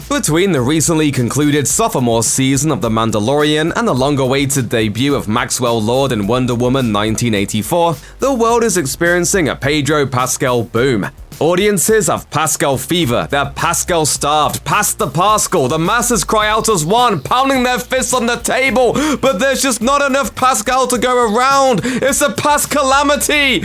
Between the recently concluded sophomore season of The Mandalorian and the long-awaited debut of Maxwell Lord in Wonder Woman 1984, the world is experiencing a Pedro Pascal boom. Audiences have Pascal fever, they're Pascal starved, past the Pascal, the masses cry out as one, pounding their fists on the table, but there's just not enough Pascal to go around, it's a Pascalamity!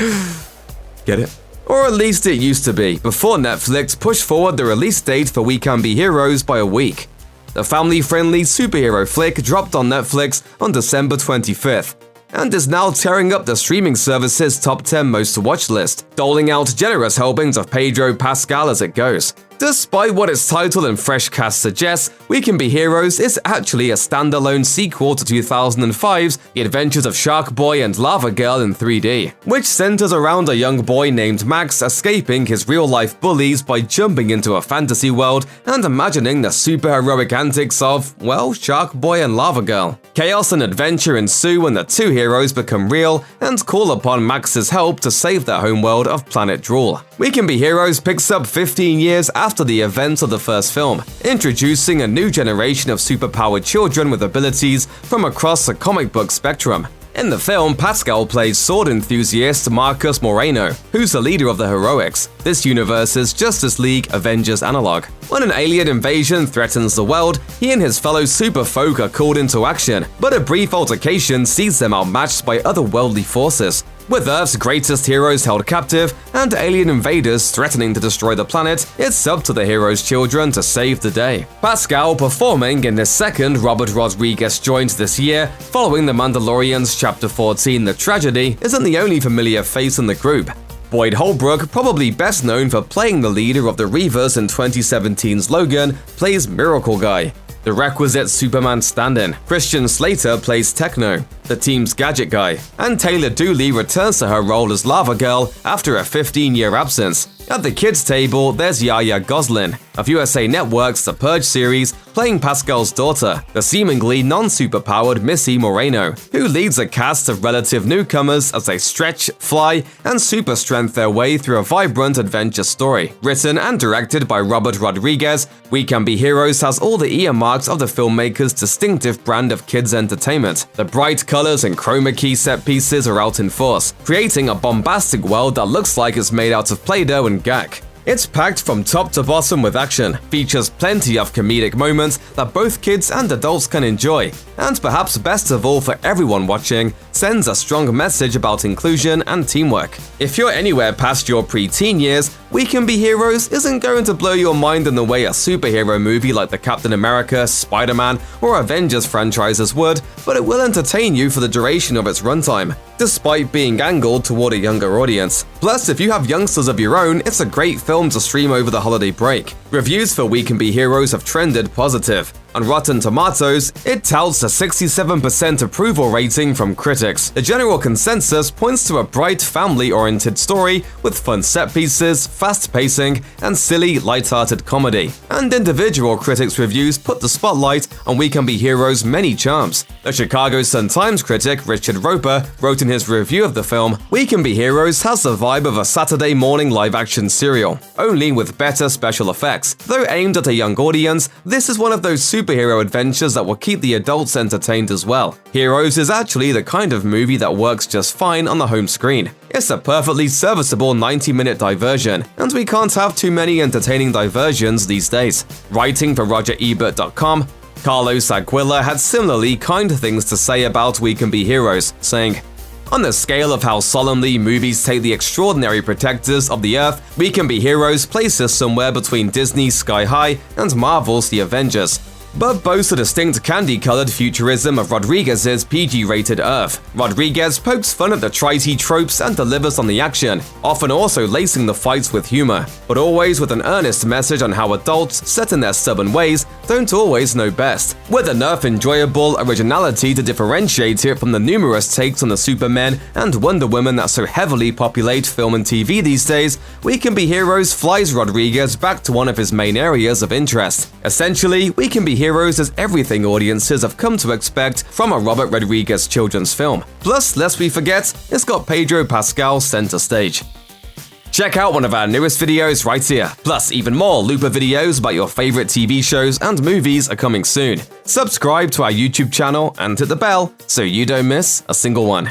Get it? Or at least it used to be, before Netflix pushed forward the release date for We Can Be Heroes by a week. The family-friendly superhero flick dropped on Netflix on December 25th, and is now tearing up the streaming service's top 10 most-to-watch list, doling out generous helpings of Pedro Pascal as it goes. Despite what its title and fresh cast suggests, We Can Be Heroes is actually a standalone sequel to 2005's The Adventures of Shark Boy and Lava Girl in 3D, which centers around a young boy named Max escaping his real-life bullies by jumping into a fantasy world and imagining the superheroic antics of, well, Shark Boy and Lava Girl. Chaos and adventure ensue when the two heroes become real and call upon Max's help to save their homeworld of Planet Drool. We Can Be Heroes picks up 15 years after the events of the first film, introducing a new generation of superpowered children with abilities from across the comic book spectrum. In the film, Pascal plays sword enthusiast Marcus Moreno, who's the leader of the Heroics, this universe's Justice League Avengers analog. When an alien invasion threatens the world, he and his fellow superfolk are called into action, but a brief altercation sees them outmatched by otherworldly forces. With Earth's greatest heroes held captive and alien invaders threatening to destroy the planet, it's up to the heroes' children to save the day. Pascal performing in his second Robert Rodriguez joint this year, following The Mandalorian's Chapter 14 The Tragedy, isn't the only familiar face in the group. Boyd Holbrook, probably best known for playing the leader of the Reavers in 2017's Logan, plays Miracle Guy, the requisite Superman stand-in. Christian Slater plays Techno, the team's gadget guy, and Taylor Dooley returns to her role as Lava Girl after a 15-year absence. At the kids' table, there's Yaya Goslin of USA Network's The Purge series, playing Pascal's daughter, the seemingly non-superpowered Missy Moreno, who leads a cast of relative newcomers as they stretch, fly, and super strength their way through a vibrant adventure story. Written and directed by Robert Rodriguez, We Can Be Heroes has all the earmarks of the filmmaker's distinctive brand of kids' entertainment. The bright colors and chroma key set pieces are out in force, creating a bombastic world that looks like it's made out of Play-Doh and gack. It's packed from top to bottom with action, features plenty of comedic moments that both kids and adults can enjoy, and perhaps best of all for everyone watching, sends a strong message about inclusion and teamwork. If you're anywhere past your pre-teen years, We Can Be Heroes isn't going to blow your mind in the way a superhero movie like the Captain America, Spider-Man, or Avengers franchises would, but it will entertain you for the duration of its runtime, despite being angled toward a younger audience. Plus, if you have youngsters of your own, it's a great film to stream over the holiday break. Reviews for We Can Be Heroes have trended positive. On Rotten Tomatoes, it touts a 67% approval rating from critics. The general consensus points to a bright, family-oriented story with fun set pieces, fast pacing, and silly, light-hearted comedy. And individual critics' reviews put the spotlight on We Can Be Heroes' many charms. The Chicago Sun-Times critic Richard Roper wrote in his review of the film, We Can Be Heroes has the vibe of a Saturday morning live-action serial, only with better special effects. Though aimed at a young audience, this is one of those superhero adventures that will keep the adults entertained as well. Heroes is actually the kind of movie that works just fine on the home screen. It's a perfectly serviceable 90-minute diversion, and we can't have too many entertaining diversions these days. Writing for RogerEbert.com, Carlos Aguila had similarly kind things to say about We Can Be Heroes, saying, "On the scale of how solemnly movies take the extraordinary protectors of the Earth, We Can Be Heroes places somewhere between Disney's Sky High and Marvel's The Avengers, but boasts a distinct candy-colored futurism of Rodriguez's PG-rated Earth. Rodriguez pokes fun at the trite tropes and delivers on the action, often also lacing the fights with humor, but always with an earnest message on how adults, set in their stubborn ways, don't always know best, with enough enjoyable originality to differentiate it from the numerous takes on the Supermen and Wonder Woman that so heavily populate film and TV these days. We Can Be Heroes flies Rodriguez back to one of his main areas of interest. Essentially, We Can Be Heroes is everything audiences have come to expect from a Robert Rodriguez children's film. Plus, lest we forget, it's got Pedro Pascal center stage. Check out one of our newest videos right here. Plus, even more Looper videos about your favorite TV shows and movies are coming soon. Subscribe to our YouTube channel and hit the bell so you don't miss a single one.